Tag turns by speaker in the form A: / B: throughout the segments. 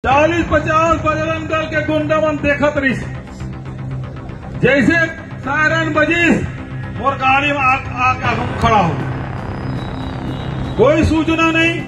A: 40-50 बजरंग दल के गुंडा मन देखत रही, जैसे सायरन बजीस और गाड़ी में आके खड़ा हो, कोई सूचना नहीं।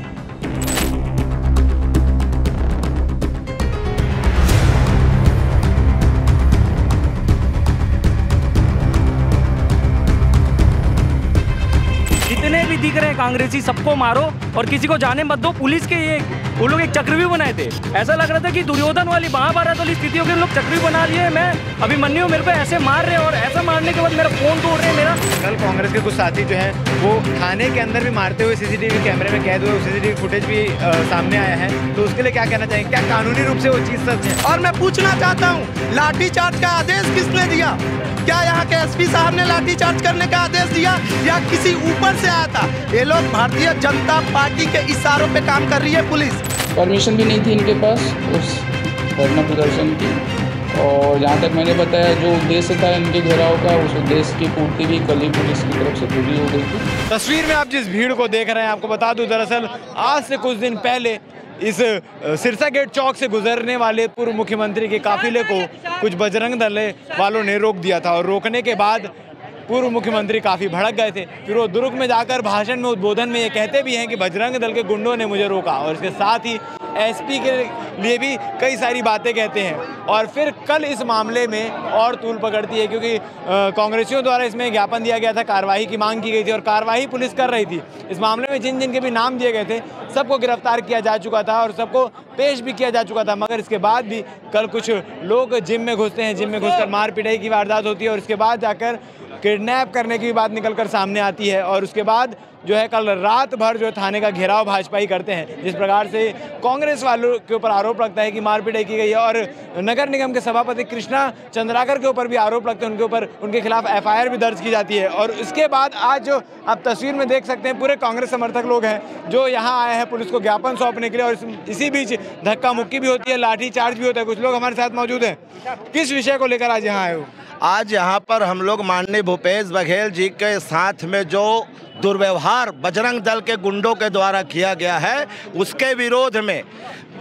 B: जितने भी दिख रहे हैं कांग्रेसी सबको मारो और किसी को जाने मत दो। पुलिस के ये वो लोग एक चक्र भी बनाए थे, ऐसा लग रहा था कि दुर्योधन वाली महाभारत वाली स्थितियों के लोग चक्र भी बना लिए। मैं अभिमन्यु मेरे पे ऐसे मार रहे और ऐसा मारने के बाद मेरा फोन तोड़ रहे हैं मेरा।
C: कल कांग्रेस के कुछ साथी जो है वो थाने के अंदर भी मारते हुए सीसीटीवी कैमरे में कैद हुए, सीसीटीवी फुटेज भी सामने आया है, तो उसके लिए क्या कहना चाहेंगे? क्या कानूनी रूप से वो चीज सच है?
D: और मैं पूछना चाहता हूँ, लाठीचार्ज का आदेश किसने दिया? क्या यहाँ के एसपी साहब ने लाठीचार्ज करने का आदेश दिया या किसी ऊपर से आया था? ये लोग भारतीय जनता पार्टी के इशारों पे काम कर रही है पुलिस।
E: परमिशन भी नहीं थी इनके पास उस धरना प्रदर्शन की, और जहाँ तक मैंने बताया जो उद्देश्य था इनके घेराव का, उस उद्देश्य की पूर्ति भी कल ही पुलिस की तरफ से पूरी हो गई थी।
C: तस्वीर में आप जिस भीड़ को देख रहे हैं, आपको बता दूं दरअसल आज से कुछ दिन पहले इस सिरसा गेट चौक से गुजरने वाले पूर्व मुख्यमंत्री के काफिले को कुछ बजरंग दल वालों ने रोक दिया था, और रोकने के बाद पूर्व मुख्यमंत्री काफ़ी भड़क गए थे। फिर वो दुर्ग में जाकर भाषण में, उद्बोधन में ये कहते भी हैं कि बजरंग दल के गुंडों ने मुझे रोका, और इसके साथ ही एसपी के लिए भी कई सारी बातें कहते हैं। और फिर कल इस मामले में और तूल पकड़ती है, क्योंकि कांग्रेसियों द्वारा इसमें ज्ञापन दिया गया था, कार्रवाई की मांग की गई थी और कार्रवाई पुलिस कर रही थी। इस मामले में जिन जिन के भी नाम दिए गए थे सबको गिरफ्तार किया जा चुका था और सबको पेश भी किया जा चुका था, मगर इसके बाद भी कल कुछ लोग जिम में घुसते हैं, जिम में घुसकर मार पिटाई की वारदात होती है और इसके बाद जाकर किडनैप करने की बात निकलकर सामने आती है। और उसके बाद जो है कल रात भर जो है थाने का घेराव भाजपाई करते हैं। जिस प्रकार से कांग्रेस वालों के ऊपर आरोप लगता है कि मारपीटाई की गई है, और नगर निगम के सभापति कृष्णा चंद्राकर के ऊपर भी आरोप लगते हैं, उनके ऊपर उनके खिलाफ एफआईआर भी दर्ज की जाती है। और उसके बाद आज जो आप तस्वीर में देख सकते हैं पूरे कांग्रेस समर्थक लोग हैं जो यहाँ आए हैं पुलिस को ज्ञापन सौंपने के लिए, और इसी बीच धक्का मुक्की भी होती है, लाठी चार्ज भी होता है। कुछ लोग हमारे साथ मौजूद हैं। किस विषय को लेकर आज यहाँ आए हो?
D: आज यहाँ पर हम लोग माननीय भूपेश बघेल जी के साथ में जो दुर्व्यवहार बजरंग दल के गुंडों के द्वारा किया गया है उसके विरोध में,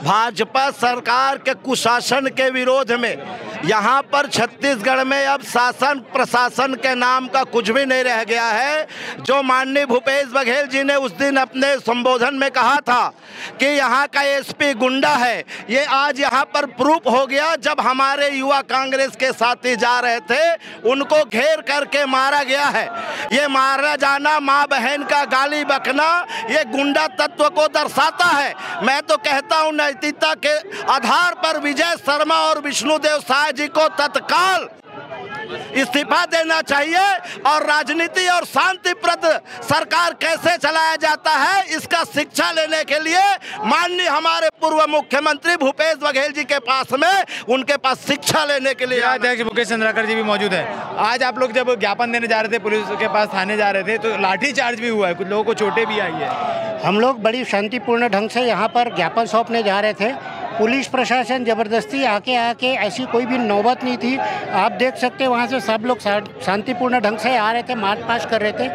D: भाजपा सरकार के कुशासन के विरोध में, यहाँ पर छत्तीसगढ़ में अब शासन प्रशासन के नाम का कुछ भी नहीं रह गया है। जो माननीय भूपेश बघेल जी ने उस दिन अपने संबोधन में कहा था कि यहाँ का एसपी गुंडा है, ये आज यहाँ पर प्रूफ हो गया। जब हमारे युवा कांग्रेस के साथी जा रहे थे उनको घेर करके मारा गया है। ये मारा जाना, माँ बहन का गाली बकना, ये गुंडा तत्व को दर्शाता है। मैं तो कहता हूँ नैतिकता के आधार पर विजय शर्मा और विष्णुदेव साय जी को तत्काल इस्तीफा देना चाहिए, और राजनीति और शांतिप्रद सरकार कैसे चलाया जाता है इसका शिक्षा लेने के लिए माननीय हमारे पूर्व मुख्यमंत्री भूपेश बघेल जी के पास में, उनके पास शिक्षा लेने के लिए
C: अध्यक्ष मुकेश चंद्राकर जी भी मौजूद है। आज आप लोग जब ज्ञापन देने जा रहे थे, पुलिस के पास थाने जा रहे थे, तो लाठीचार्ज भी हुआ है, कुछ लोगों को चोटें भी आई है।
F: हम लोग बड़ी शांतिपूर्ण ढंग से यहाँ पर ज्ञापन सौंपने जा रहे थे। पुलिस प्रशासन ज़बरदस्ती आके ऐसी कोई भी नौबत नहीं थी। आप देख सकते हैं वहाँ से सब लोग शांतिपूर्ण ढंग से आ रहे थे, मार्च पास्ट कर रहे थे,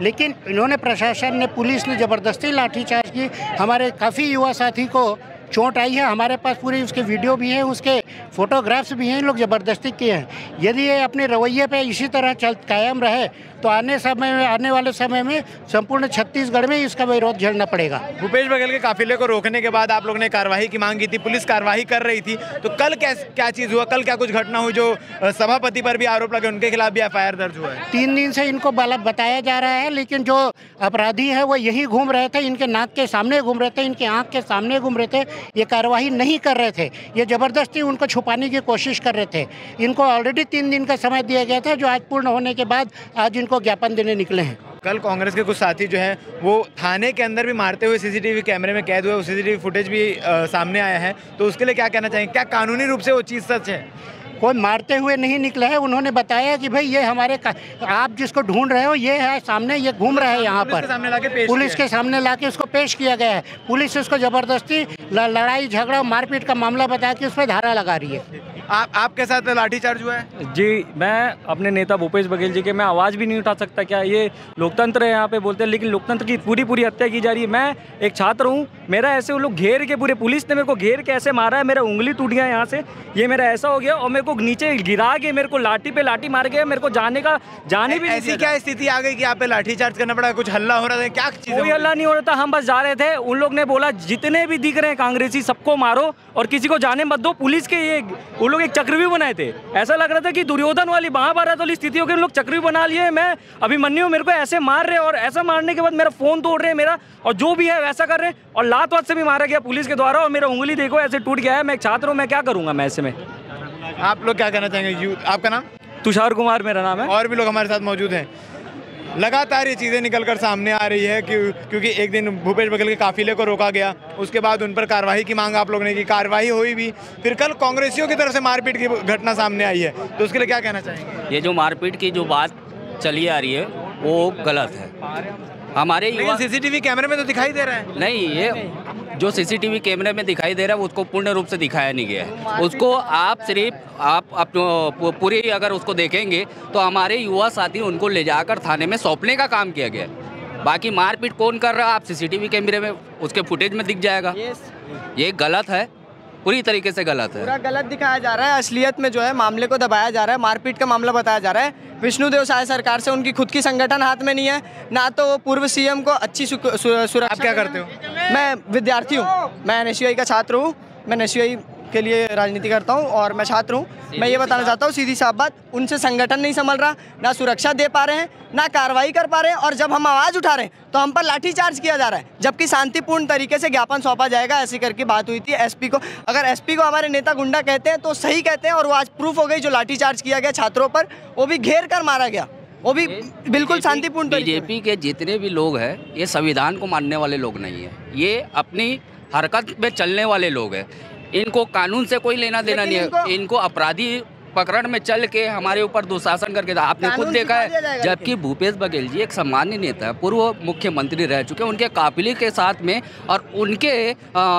F: लेकिन इन्होंने प्रशासन ने, पुलिस ने ज़बरदस्ती लाठीचार्ज की। हमारे काफ़ी युवा साथी को चोट आई है, हमारे पास पूरी उसके वीडियो भी है, उसके फोटोग्राफ्स भी हैं। लोग ज़बरदस्ती किए हैं। यदि ये अपने रवैये पे इसी तरह कायम रहे तो आने वाले समय में संपूर्ण छत्तीसगढ़ में इसका विरोध झेलना पड़ेगा।
C: भूपेश बघेल के काफिले को रोकने के बाद आप लोग ने कार्रवाई की मांग की थी, पुलिस कार्रवाई कर रही थी, तो कल क्या चीज़ हुआ? कल क्या कुछ घटना हुई? जो सभापति पर भी आरोप लगे उनके खिलाफ भी एफआईआर दर्ज हुआ है।
F: 3 दिन से इनको बताया जा रहा है, लेकिन जो अपराधी है वो यही घूम रहे थे, इनके नाक के सामने घूम रहे थे, इनके आँख के सामने घूम रहे थे, ये कार्रवाई नहीं कर रहे थे, ये ज़बरदस्ती उनको छुपाने की कोशिश कर रहे थे। इनको ऑलरेडी 3 दिन का समय दिया गया था, जो आज पूर्ण होने के बाद आज इनको ज्ञापन देने निकले हैं।
C: कल कांग्रेस के कुछ साथी जो हैं वो थाने के अंदर भी मारते हुए सीसीटीवी कैमरे में कैद हुए, सीसीटीवी फुटेज भी सामने आया है, तो उसके लिए क्या कहना चाहेंगे? क्या कानूनी रूप से वो चीज़ सच है?
F: कोई मारते हुए नहीं निकला है। उन्होंने बताया कि भाई ये हमारे आप जिसको ढूंढ रहे हो ये है सामने, ये घूम रहा है यहाँ पर, पुलिस के सामने लाके उसको पेश किया गया है। पुलिस उसको ज़बरदस्ती लड़ाई झगड़ा मारपीट का मामला बता के उस पर धारा लगा रही है।
C: आपके साथ लाठीचार्ज हुआ है?
B: जी, मैं अपने नेता भूपेश बघेल जी के मैं आवाज़ भी नहीं उठा सकता। क्या ये लोकतंत्र है? यहाँ पे बोलते हैं, लेकिन लोकतंत्र की पूरी हत्या की जा रही है। मैं एक छात्र हूँ, मेरा ऐसे वो लोग घेर के, पूरे पुलिस ने मेरे को घेर के ऐसे मारा है, मेरा उंगली टूट गया यहाँ से, ये मेरा ऐसा हो गया, और मेरे को नीचे गिरा के मेरे को लाठी पे लाठी मार गया, मेरे को जाने भी
C: ऐसी क्या स्थिति आ गई कि आप पे लाठी चार्ज करना पड़ा? कुछ हल्ला हो रहा था? क्या चीज़?
B: कोई हल्ला नहीं हो रहा था, हम बस जा रहे थे। उन लोग ने बोला जितने भी दिख रहे हैं कांग्रेसी सबको मारो और किसी को जाने मत दो। पुलिस के ये वो लोग एक चक्रव्यूह बनाए थे, ऐसा लग रहा था कि दुर्योधन वाली महाभारत वाली स्थितियों के लोग चक्रव्यूह बना लिए। मैं अभिमन्यु मेरे को ऐसे मार रहे, और ऐसा मारने के बाद मेरा फोन तोड़ रहे हैं मेरा, और जो भी है वैसा कर रहे हैं, और लात वात से भी मारा गया पुलिस के द्वारा, और मेरा उंगली देखो ऐसे टूट गया है। मैं एक छात्र हूँ, मैं क्या करूँगा मैं ऐसे में।
C: आप लोग क्या कहना चाहेंगे? आपका नाम?
B: तुषार कुमार मेरा नाम है।
C: और भी लोग हमारे साथ मौजूद हैं। लगातार ये चीज़ें निकलकर सामने आ रही है क्योंकि एक दिन भूपेश बघेल के काफिले को रोका गया, उसके बाद उन पर कार्रवाई की मांग आप लोगों ने की, कार्रवाई हुई भी, फिर कल कांग्रेसियों की तरफ से मारपीट की घटना सामने आई है, तो उसके लिए क्या कहना चाहेंगे?
G: ये जो मारपीट की जो बात चली आ रही है वो गलत है। हमारे युवा
C: सीसीटीवी कैमरे में तो दिखाई दे रहा है।
G: नहीं, ये जो सीसीटीवी कैमरे में दिखाई दे रहा है उसको पूर्ण रूप से दिखाया नहीं गया है। उसको आप सिर्फ आप पूरी अगर उसको देखेंगे तो हमारे युवा साथी उनको ले जाकर थाने में सौंपने का काम किया गया है। बाकी मारपीट कौन कर रहा है आप सीसीटीवी कैमरे में उसके फुटेज में दिख जाएगा। ये गलत है, पूरी तरीके से गलत है,
H: पूरा गलत दिखाया जा रहा है। असलियत में जो है मामले को दबाया जा रहा है, मारपीट का मामला बताया जा रहा है। विष्णुदेव साय सरकार से उनकी खुद की संगठन हाथ में नहीं है, ना तो पूर्व सीएम को अच्छी सुरक्षा।
C: आप क्या करते हो?
H: मैं विद्यार्थी हूँ, मैं NSUI का छात्र हूँ, मैं NSUI के लिए राजनीति करता हूँ और मैं छात्र हूँ। मैं ये बताना चाहता हूँ सीधी साफ बात, उनसे संगठन नहीं संभल रहा, ना सुरक्षा दे पा रहे हैं, ना कार्रवाई कर पा रहे हैं, और जब हम आवाज़ उठा रहे हैं तो हम पर लाठीचार्ज किया जा रहा है, जबकि शांतिपूर्ण तरीके से ज्ञापन सौंपा जाएगा ऐसी करके बात हुई थी एसपी को। अगर एसपी को हमारे नेता गुंडा कहते हैं तो सही कहते हैं, और वो आज प्रूफ हो गई। जो लाठीचार्ज किया गया छात्रों पर, वो भी घेर कर मारा गया, वो भी बिल्कुल शांतिपूर्ण।
G: बीजेपी के जितने भी लोग हैं ये संविधान को मानने वाले लोग नहीं है, ये अपनी हरकत में चलने वाले लोग हैं। इनको कानून से कोई लेना देना नहीं है, इनको अपराधी पकड़ में चल के हमारे ऊपर दुशासन करके आपने खुद देखा है। जबकि भूपेश बघेल जी एक सम्मानीय नेता है, पूर्व मुख्यमंत्री रह चुके हैं, उनके काफिले के साथ में और उनके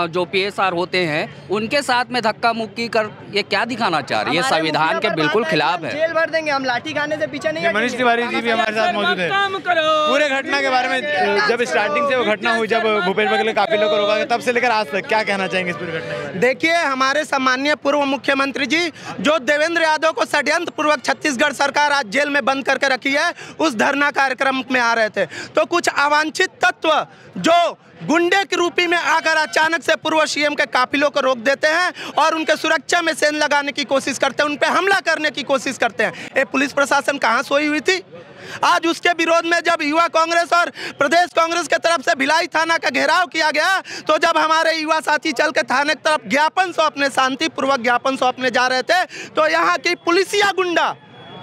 G: जो PSR होते हैं उनके साथ में धक्का मुक्की कर ये क्या दिखाना चाह रहे हैं? ये संविधान के बिल्कुल खिलाफ है।
H: जेल भर देंगे हम, लाठी खाने से पीछे नहीं।
C: मनीष तिवारी जी भी हमारे साथ मौजूद है। पूरे घटना के बारे में, जब स्टार्टिंग से वो घटना हुई, जब भूपेश बघेल के काफिले को रोका गया, तब से लेकर आज तक क्या कहना चाहेंगे इस पूरी घटना में?
D: देखिए, हमारे सम्माननीय पूर्व मुख्यमंत्री जी जो देवेंद्र यादव को षड्यंत्र पूर्वक छत्तीसगढ़ सरकार आज जेल में बंद करके रखी है, उस धरना कार्यक्रम में आ रहे थे, तो कुछ अवांछित तत्व जो गुंडे के रूपी में आकर अचानक से पूर्व सीएम के काफिलों को रोक देते हैं और उनके सुरक्षा में सेंध लगाने की कोशिश करते हैं, उन पे हमला करने की कोशिश करते हैं। ये पुलिस प्रशासन कहाँ सोई हुई थी? आज उसके विरोध में जब युवा कांग्रेस और प्रदेश कांग्रेस के तरफ से भिलाई थाना का घेराव किया गया, तो जब हमारे युवा साथी चल के थाने की तरफ ज्ञापन सौंपने, शांतिपूर्वक ज्ञापन सौंपने जा रहे थे, तो यहाँ की पुलिसिया गुंडा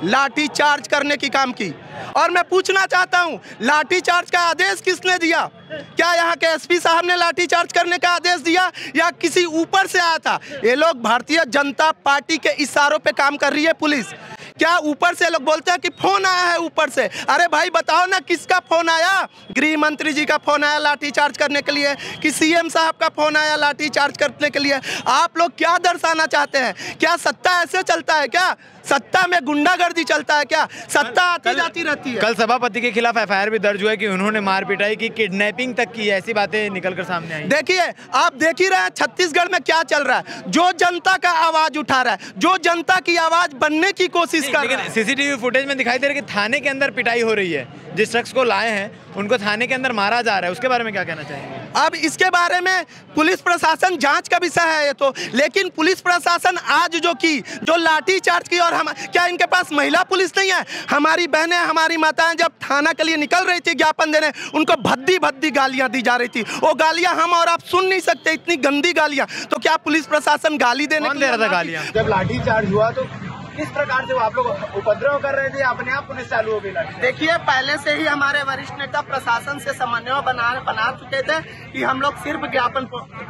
D: लाठी चार्ज करने की काम की। और मैं पूछना चाहता हूं, लाठी चार्ज का आदेश किसने दिया? क्या यहाँ के एसपी साहब ने लाठी चार्ज करने का आदेश दिया या किसी ऊपर से आया था? ये लोग भारतीय जनता पार्टी के इशारों पे काम कर रही है पुलिस। क्या ऊपर से लोग बोलते हैं कि फोन आया है ऊपर से? अरे भाई बताओ ना, किसका फोन आया? गृह मंत्री जी का फोन आया लाठी चार्ज करने के लिए, कि सीएम साहब का फोन आया लाठी चार्ज करने के लिए? आप लोग क्या दर्शाना चाहते हैं? क्या सत्ता ऐसे चलता है? क्या सत्ता में गुंडागर्दी चलता है? क्या सत्ता आती जाती रहती है?
C: कल सभापति के खिलाफ FIR भी दर्ज हुआ है कि उन्होंने मार पिटाई की, किडनैपिंग तक की, ऐसी बातें निकलकर सामने आई।
D: देखिए, आप देख ही रहे हैं छत्तीसगढ़ में क्या चल रहा है। जो जनता का आवाज उठा रहा है, जो जनता की आवाज बनने की कोशिश कर रहा है।
C: सीसीटीवी फुटेज में दिखाई दे रहा है कि थाने के अंदर पिटाई हो रही है, जिस शख्स को लाए हैं उनको थाने के अंदर मारा जा रहा है, उसके बारे में क्या कहना चाहेंगे?
D: अब इसके बारे में पुलिस प्रशासन जांच का विषय है ये तो, लेकिन पुलिस प्रशासन आज जो लाठी चार्ज की, और हम क्या इनके पास महिला पुलिस नहीं है? हमारी बहनें, हमारी माताएं जब थाना के लिए निकल रही थी ज्ञापन देने, उनको भद्दी भद्दी गालियां दी जा रही थी। वो गालियां हम और आप सुन नहीं सकते, इतनी गंदी गालियां। तो क्या पुलिस प्रशासन गाली देने
C: कौन दे रहा था गालियां?
I: जब लाठी चार्ज हुआ तो किस प्रकार से आप लोग उपद्रव कर रहे थे, अपने आप पुलिस चालू हो गई?
D: देखिए, पहले से ही हमारे वरिष्ठ नेता प्रशासन से समन्वय बना चुके थे कि हम लोग सिर्फ ज्ञापन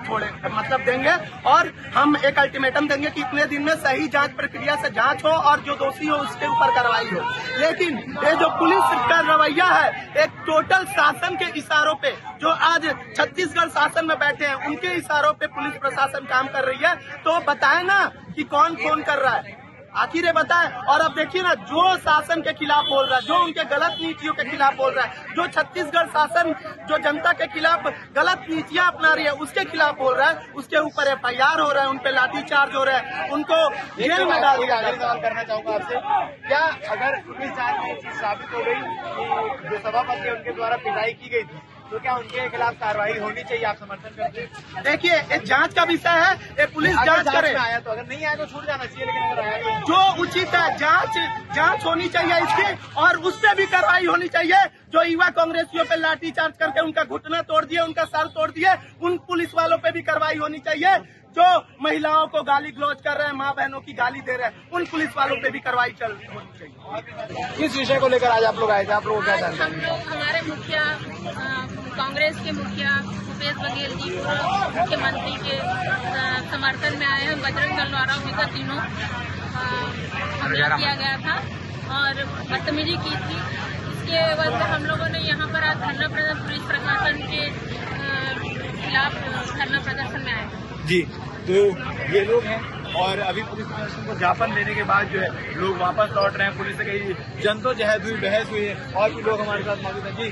D: छोड़े मतलब देंगे, और हम एक अल्टीमेटम देंगे कि इतने दिन में सही जांच प्रक्रिया से जांच हो और जो दोषी हो उसके ऊपर कार्रवाई हो। लेकिन ये जो पुलिस का रवैया है, एक टोटल शासन के इशारों पे, जो आज छत्तीसगढ़ शासन में बैठे हैं उनके इशारों पे पुलिस प्रशासन काम कर रही है। तो बताए ना कि कौन फोन कर रहा है,
I: आखिर ये बताएं। और अब देखिए ना, जो शासन के खिलाफ बोल रहा है, जो उनके गलत नीतियों के खिलाफ बोल रहा है, जो छत्तीसगढ़ शासन जो जनता के खिलाफ गलत नीतियां अपना रही है उसके खिलाफ बोल रहा है, उसके ऊपर FIR हो रहा है, उन पे लाठीचार्ज हो रहा है, उनको जेल में डाल दिया। सवाल करना चाहूंगा आपसे, क्या अगर पुलिस जांच में चीज साबित हो गई कि जो सभापति है उनके द्वारा पिटाई की गई थी, तो क्या उनके खिलाफ कार्रवाई होनी चाहिए? आप समर्थन करते हैं? देखिए, ये जांच का विषय है, ये पुलिस जांच करे। आया तो अगर नहीं आया तो छूट जाना चाहिए, लेकिन अगर आया जो उचित है जांच होनी चाहिए इसकी, और उस पर भी कार्रवाई होनी चाहिए। जो युवा कांग्रेसियों पे लाठीचार्ज करके उनका घुटना तोड़ दिए, उनका सर तोड़ दिए, उन पुलिस वालों पे भी कार्रवाई होनी चाहिए। जो महिलाओं को गाली गलौज कर रहे हैं, माँ बहनों की गाली दे रहे हैं, उन पुलिस वालों पे भी कार्रवाई होनी चाहिए। किस विषय को लेकर आज आप लोग आए थे? आप लोगों को क्या जानकारी?
J: हम लोग हमारे मुखिया कांग्रेस के मुखिया भूपेश बघेल जी मुख्यमंत्री के समर्थन में आए हैं। बजरंग दल द्वारा विगत दिनों हमला किया गया था और बदतमीजी की थी। इसके वजह से हम लोगों ने यहाँ पर आज धरना प्रदर्शन पुलिस प्रशासन के खिलाफ धरना प्रदर्शन में आए
I: जी। तो ये लोग हैं और अभी पुलिस प्रशासन को ज्ञापन देने के बाद जो है लोग वापस लौट रहे हैं। पुलिस से कई जद्दोजहद हुई, बहस हुई है और भी लोग हमारे साथ मौजूद हैं। जी,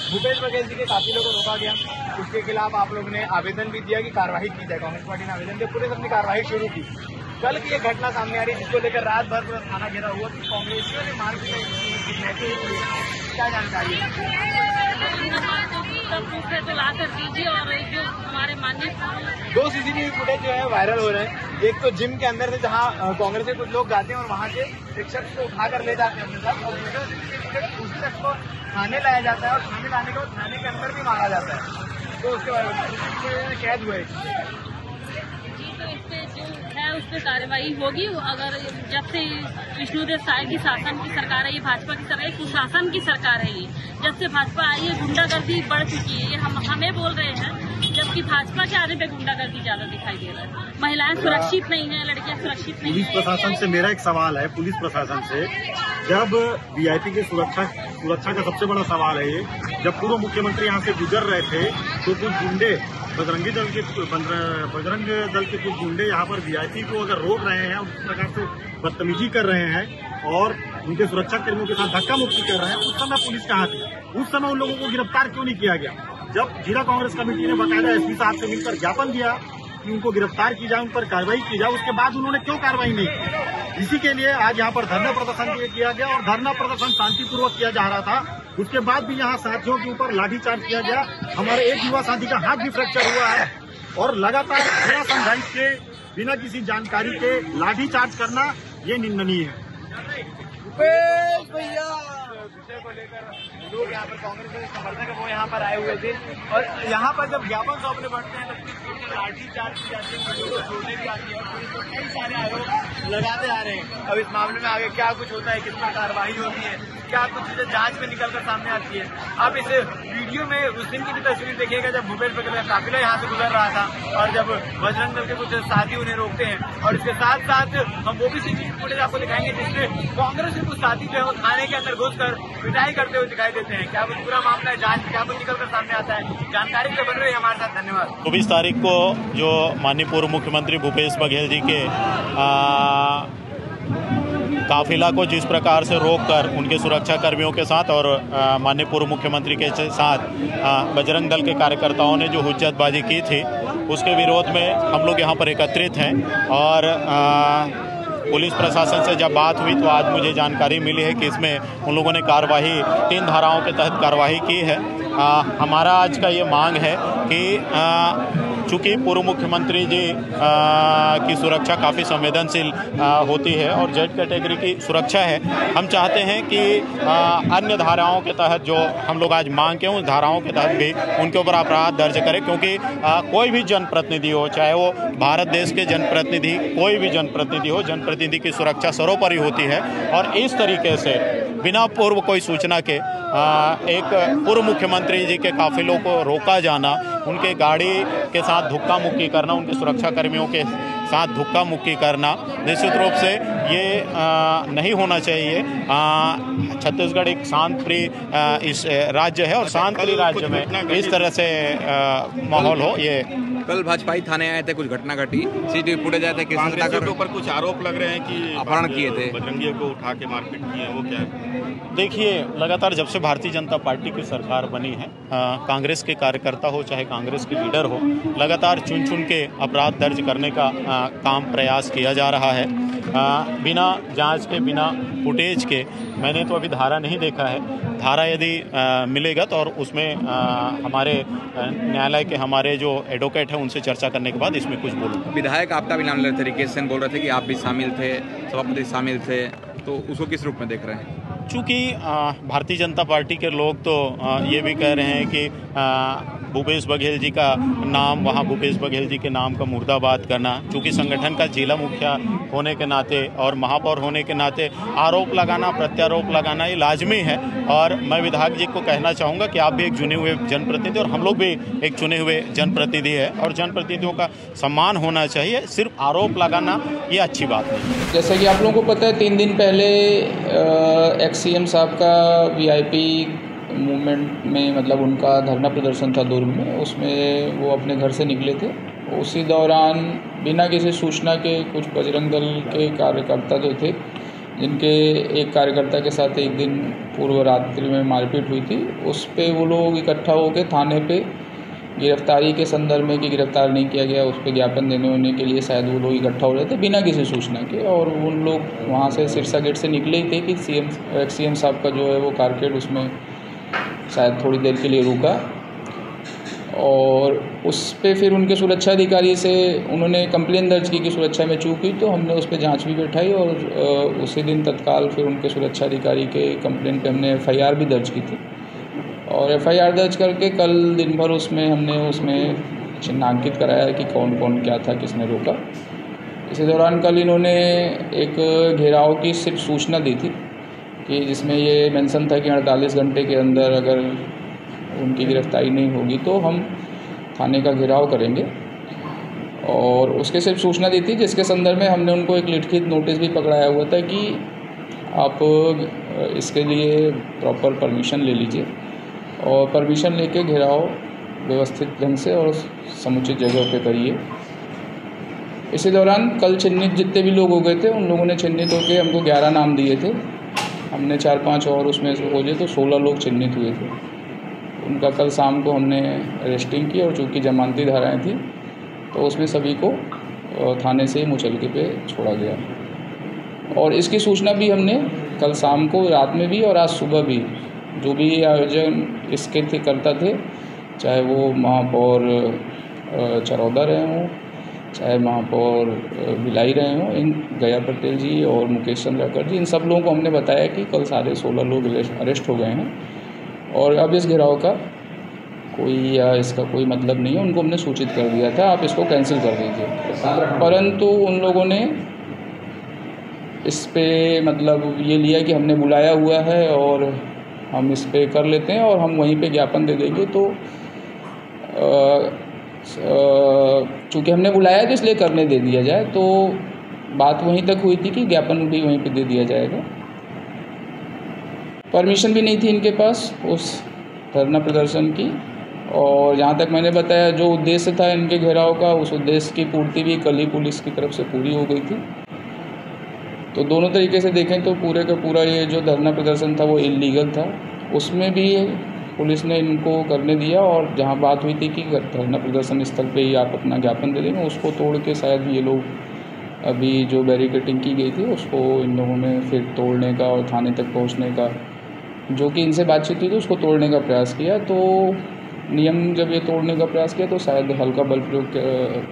I: भूपेश बघेल जी के काफिलों को रोका गया, उसके खिलाफ आप लोगों ने आवेदन भी दिया कि कार्रवाई की जाए। कांग्रेस पार्टी ने आवेदन दिया, पुलिस अपनी कार्रवाई शुरू की। कल की ये घटना सामने आ रही है जिसको लेकर रात भर पूरा थाना घेरा हुआ कि कांग्रेसियों ने मार क्या जानकारी है?
J: ला कर दीजिए। और जो हमारे माननीय
I: 2 CCTV फुटेज जो है वायरल हो रहे हैं। एक तो जिम के अंदर से जहाँ कांग्रेस के कुछ लोग जाते हैं और वहाँ से एक शख्स को उठा कर ले जाते हैं अपने साथ, और उस शख्स को थाने लाया जाता है और थाने लाने के बाद थाने के अंदर भी मारा जाता है। तो उसके बाद कैद हुए।
J: तो इस पे जो है उस पर कार्रवाई होगी। अगर जब से विष्णुदेव साय की शासन की सरकार है, ये भाजपा की सरकार है, कुशासन की सरकार है। ये जब से भाजपा आई है गुंडागर्दी बढ़ चुकी है। ये हमें बोल रहे हैं, जबकि भाजपा के आने पे गुंडागर्दी ज्यादा दिखाई दे रहा है। महिलाएं सुरक्षित नहीं है, लड़कियां सुरक्षित नहीं है।
A: पुलिस प्रशासन से मेरा एक सवाल है, पुलिस प्रशासन से, जब VIP की सुरक्षा का सबसे बड़ा सवाल है ये, जब पूर्व मुख्यमंत्री यहाँ से गुजर रहे थे तो कुछ गुंडे बजरंग दल के कुछ गुंडे यहाँ पर VIP को अगर रोक रहे हैं, उस प्रकार से बदतमीजी कर रहे हैं और उनके सुरक्षा कर्मियों के साथ धक्का मुक्की कर रहे हैं, उस समय पुलिस कहाँ थी? उस समय उन लोगों को गिरफ्तार क्यों नहीं किया गया? जब जिला कांग्रेस कमेटी ने बाकायदा SP साहब से मिलकर ज्ञापन दिया कि उनको गिरफ्तार की जाए, उन पर कार्रवाई की जाए, उसके बाद उन्होंने क्यों कार्रवाई नहीं की? इसी के लिए आज यहाँ पर धरना प्रदर्शन किया गया और धरना प्रदर्शन शांतिपूर्वक किया जा रहा था। उसके बाद भी यहाँ साथियों के ऊपर लाठीचार्ज किया गया। हमारे एक युवा साथी का हाथ भी फ्रैक्चर हुआ है और लगातार बिना समझाइश के, बिना किसी जानकारी के लाठीचार्ज करना ये निंदनीय है।
I: विषय को लेकर लोग यहाँ पर कांग्रेस के समर्थक वो यहाँ पर आए हुए थे और यहाँ पर जब ज्ञापन सौंपने बढ़ते हैं तो लाठीचार्ज की जाती है, लोगों को छोड़ने भी आती है और पुलिस को कई सारे आरोप लगाते आ रहे हैं। अब इस मामले में आगे क्या कुछ होता है, किस पर कार्रवाई होती है, क्या कुछ चीजें जांच में निकलकर सामने आती है। आप इस वीडियो में उस दिन की भी तस्वीर देखिएगा जब भूपेश बघेल का काफिला यहाँ से गुजर रहा था और जब बजरंग दल के कुछ साथी उन्हें रोकते हैं, और इसके साथ साथ हम वो भी CCTV फुटेज आपको दिखाएंगे जिसमें कांग्रेस के कुछ साथी जो है वो थाने के अंदर घुसकर पिटाई करते हुए दिखाई देते हैं। क्या कुछ पूरा मामला है, जांच क्या कुछ निकलकर सामने आता है, जानकारी के लिए बन रही है हमारे साथ। धन्यवाद।
K: 24 तारीख को जो माननीय पूर्व मुख्यमंत्री भूपेश बघेल जी के काफिला को जिस प्रकार से रोककर उनके सुरक्षा कर्मियों के साथ और माननीय पूर्व मुख्यमंत्री के साथ बजरंग दल के कार्यकर्ताओं ने जो हुज्जतबाजी की थी, उसके विरोध में हम लोग यहाँ पर एकत्रित हैं। और पुलिस प्रशासन से जब बात हुई तो आज मुझे जानकारी मिली है कि इसमें उन लोगों ने कार्रवाई 3 धाराओं के तहत कार्रवाई की है। हमारा आज का ये मांग है कि चूँकि पूर्व मुख्यमंत्री जी की सुरक्षा काफ़ी संवेदनशील होती है और जेड कैटेगरी की सुरक्षा है, हम चाहते हैं कि अन्य धाराओं के तहत जो हम लोग आज मांग के उस धाराओं के तहत भी उनके ऊपर अपराध दर्ज करें, क्योंकि कोई भी जनप्रतिनिधि हो, चाहे वो भारत देश के जनप्रतिनिधि, कोई भी जनप्रतिनिधि हो, जनप्रतिनिधि की सुरक्षा सर्वोपरि होती है। और इस तरीके से बिना पूर्व कोई सूचना के एक पूर्व मुख्यमंत्री जी के काफिलों को रोका जाना, उनके गाड़ी के साथ धक्का मुक्की करना, उनके सुरक्षा कर्मियों के साथ धक्का मुक्की करना निश्चित रूप से ये नहीं होना चाहिए। छत्तीसगढ़ एक शांत प्रिय इस राज्य है और शांत प्रिय राज्य में इस तरह से माहौल हो, ये
L: कल भाजपाई थाने आए थे, कुछ घटना घटी, सीसीटीवी फुटेज आए थे,
K: कांग्रेसियों के ऊपर कुछ आरोप लग रहे हैं कि
L: अपहरण किए थे,
K: बजरंगियों को उठा के मारपीट की है, वो क्या है? देखिए, लगातार जब से भारतीय जनता पार्टी की सरकार बनी है, कांग्रेस के कार्यकर्ता हो चाहे कांग्रेस के लीडर हो, लगातार चुन चुन के अपराध दर्ज करने का काम प्रयास किया जा रहा है। बिना जांच के, बिना फुटेज के, मैंने तो अभी धारा नहीं देखा है, धारा यदि मिलेगा तो और उसमें हमारे न्यायालय के हमारे जो एडवोकेट हैं उनसे चर्चा करने के बाद इसमें कुछ बोलूँगा।
L: विधायक आपका भी नाम ले रहे थे, रिकेश सेन बोल रहे थे कि आप भी शामिल थे, सभापति शामिल थे, तो उसको किस रूप में देख रहे हैं?
K: चूँकि भारतीय जनता पार्टी के लोग तो ये भी कह रहे हैं कि भूपेश बघेल जी का नाम, वहाँ भूपेश बघेल जी के नाम का मुर्दाबाद करना, चूँकि संगठन का जिला मुखिया होने के नाते और महापौर होने के नाते आरोप लगाना, प्रत्यारोप लगाना ये लाजमी है। और मैं विधायक जी को कहना चाहूँगा कि आप भी एक चुने हुए जनप्रतिनिधि और हम लोग भी एक चुने हुए जनप्रतिनिधि है और जनप्रतिनिधियों का सम्मान होना चाहिए, सिर्फ आरोप लगाना ये अच्छी बात नहीं।
E: जैसा कि आप लोगों को पता है, 3 दिन पहले एक्स-सीएम साहब का वीआईपी मूवमेंट में मतलब उनका धरना प्रदर्शन था दुर्ग में, उसमें वो अपने घर से निकले थे। उसी दौरान बिना किसी सूचना के कुछ बजरंग दल के कार्यकर्ता जो थे, जिनके एक कार्यकर्ता के साथ एक दिन पूर्व रात्रि में मारपीट हुई थी, उस पे वो लोग इकट्ठा होकर थाने पे गिरफ्तारी के संदर्भ में कि गिरफ्तार नहीं किया गया, उस पर ज्ञापन देने होने के लिए शायद वो लोग इकट्ठा हो रहे थे बिना किसी सूचना के। और उन लोग वहाँ से सिरसा गेट से निकले ही थे कि एक्स-सीएम साहब का जो है वो कारकेड उसमें शायद थोड़ी देर के लिए रुका और उस पे फिर उनके सुरक्षा अधिकारी से उन्होंने कंप्लेन दर्ज की कि सुरक्षा में चूक हुई, तो हमने उस पर जांच भी बैठाई और उसी दिन तत्काल फिर उनके सुरक्षा अधिकारी के कंप्लेन पे हमने FIR भी दर्ज की थी। और FIR दर्ज करके कल दिन भर उसमें चिन्हांकित कराया कि कौन कौन क्या था, किसने रोका। इसी दौरान कल इन्होंने एक घेराव की सिर्फ सूचना दी थी कि जिसमें ये मेंशन था कि 48 घंटे के अंदर अगर उनकी गिरफ्तारी नहीं होगी तो हम थाने का घेराव करेंगे, और उसके सिर्फ सूचना दी थी, जिसके संदर्भ में हमने उनको एक लिखित नोटिस भी पकड़ाया हुआ था कि आप इसके लिए प्रॉपर परमिशन ले लीजिए और परमिशन लेके घेराव व्यवस्थित ढंग से और समुचित जगह पे करिए। इसी दौरान कल चिन्हित जितने भी लोग हो गए थे, उन लोगों ने चिन्हित होकर हमको 11 नाम दिए थे, हमने 4-5 और उसमें से खोजे तो 16 लोग चिन्हित हुए थे। उनका कल शाम को हमने अरेस्टिंग की और चूँकि जमानती धाराएं थी तो उसमें सभी को थाने से मुचलके पे छोड़ा गया। और इसकी सूचना भी हमने कल शाम को, रात में भी और आज सुबह भी, जो भी आयोजन इसके करता थे, चाहे वो महापौर चरौदा रहे हों, चाहे महापौर भिलाई रहे हों, इन गया पटेल जी और मुकेश चंद्राकर जी, इन सब लोगों को हमने बताया कि कल सारे 16 लोग अरेस्ट हो गए हैं और अब इस घेराव का कोई या इसका कोई मतलब नहीं है। उनको हमने सूचित कर दिया था, आप इसको कैंसिल कर दीजिए, परंतु उन लोगों ने इस पे मतलब ये लिया कि हमने बुलाया हुआ है और हम इस पे कर लेते हैं और हम वहीं पे ज्ञापन दे देंगे। तो चूँकि हमने बुलाया तो इसलिए करने दे दिया जाए, तो बात वहीं तक हुई थी कि ज्ञापन भी वहीं पे दे दिया जाएगा। परमिशन भी नहीं थी इनके पास उस धरना प्रदर्शन की, और जहाँ तक मैंने बताया जो उद्देश्य था इनके घेराव का, उस उद्देश्य की पूर्ति भी कल ही पुलिस की तरफ से पूरी हो गई थी। तो दोनों तरीके से देखें तो पूरे का पूरा ये जो धरना प्रदर्शन था वो इल्लीगल था, उसमें भी पुलिस ने इनको करने दिया। और जहाँ बात हुई थी कि धरना प्रदर्शन स्थल पे ही आप अपना ज्ञापन दे देंगे, उसको तोड़ के शायद ये लोग अभी जो बैरिकेडिंग की गई थी उसको इन लोगों ने फिर तोड़ने का और थाने तक पहुँचने का, जो कि इनसे बातचीत हुई थी, उसको तोड़ने का प्रयास किया। तो नियम जब ये तोड़ने का प्रयास किया तो शायद हल्का बल प्रयोग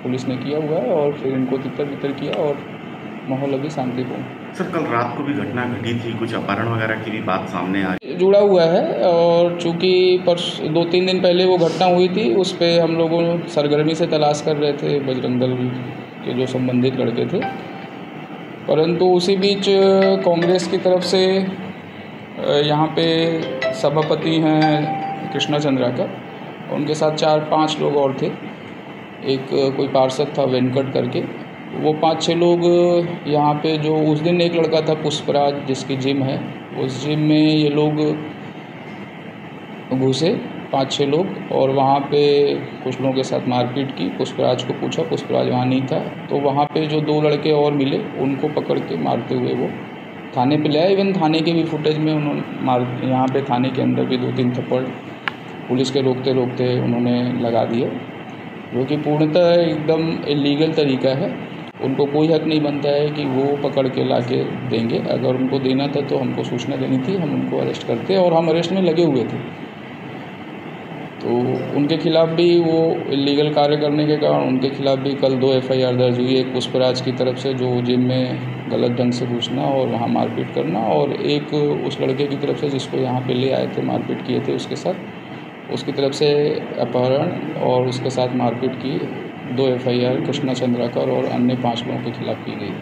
E: पुलिस ने किया हुआ है और फिर इनको तितर-बितर किया और माहौल अभी शांतिपूर्ण।
M: सर, कल रात को भी घटना घटी थी, कुछ अपहरण वगैरह की भी बात सामने आई,
E: जुड़ा हुआ है। और चूँकि 2-3 दिन पहले वो घटना हुई थी, उस पर हम लोगों सरगर्मी से तलाश कर रहे थे बजरंग दल के जो संबंधित लड़के थे, परंतु उसी बीच कांग्रेस की तरफ से यहाँ पे सभापति हैं कृष्णा चंद्राकर, उनके साथ 4-5 लोग और थे, एक कोई पार्षद था वेंकट करके, वो 5-6 लोग यहाँ पे, जो उस दिन एक लड़का था पुष्पराज जिसकी जिम है, उस जिम में ये लोग घुसे 5-6 लोग, और वहाँ पे कुछ लोगों के साथ मारपीट की। पुष्पराज को पूछा, पुष्पराज वहाँ नहीं था, तो वहाँ पे जो 2 लड़के और मिले उनको पकड़ के मारते हुए वो थाने पे ले आए। इवन थाने के भी फुटेज में उन्होंने यहाँ पे थाने के अंदर भी 2-3 थप्पड़ पुलिस के रोकते रोकते उन्होंने लगा दिए, जो कि पूर्णतः एकदम इलीगल तरीका है। उनको कोई हक नहीं बनता है कि वो पकड़ के ला के देंगे। अगर उनको देना था तो हमको सूचना देनी थी, हम उनको अरेस्ट करते, और हम अरेस्ट में लगे हुए थे। तो उनके खिलाफ भी वो इलीगल कार्य करने के कारण उनके खिलाफ भी कल 2 FIR दर्ज हुई। एक पुष्पराज की तरफ से जो जिम में गलत ढंग से घुसना और वहाँ मारपीट करना, और एक उस लड़के की तरफ से जिसको यहाँ पे ले आए थे, मारपीट किए थे उसके साथ, उसकी तरफ से अपहरण और उसके साथ मारपीट की 2 FIR कृष्णा चंद्राकर और अन्य 5 लोगों के खिलाफ की गई।